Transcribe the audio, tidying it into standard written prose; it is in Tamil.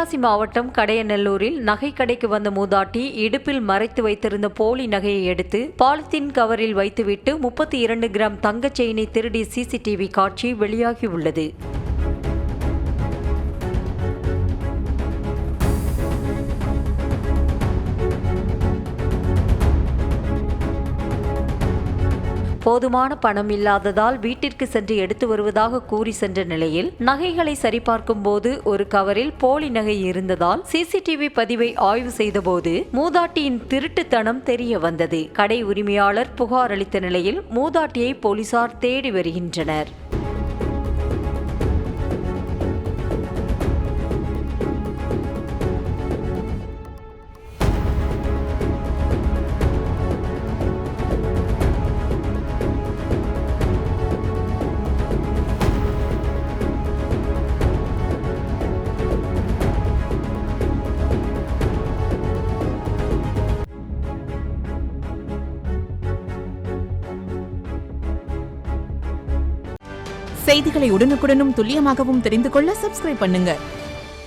தென்காசி மாவட்டம் கடையநல்லூரில் நகை கடைக்கு வந்த மூதாட்டி இடுப்பில் மறைத்து வைத்திருந்த போலி நகையை எடுத்து பாலித்தீன் கவரில் வைத்துவிட்டு 32 கிராம் தங்கச் செயினை திருடிய சிசிடிவி காட்சி வெளியாகியுள்ளது. போதுமான பணம் இல்லாததால் வீட்டிற்கு சென்று எடுத்து வருவதாக கூறி சென்ற நிலையில் நகைகளை சரிபார்க்கும் போது ஒரு கவரில் போலி நகை இருந்ததால் சிசிடிவி பதிவை ஆய்வு செய்தபோது மூதாட்டியின் திருட்டுத்தனம் தெரிய வந்தது. கடை உரிமையாளர் புகார் அளித்த நிலையில் மூதாட்டியை போலீசார் தேடி வருகின்றனர். செய்திகளை உடனுக்குடனும் துல்லியமாகவும் தெரிந்து கொள்ள சப்ஸ்கிரைப் பண்ணுங்க.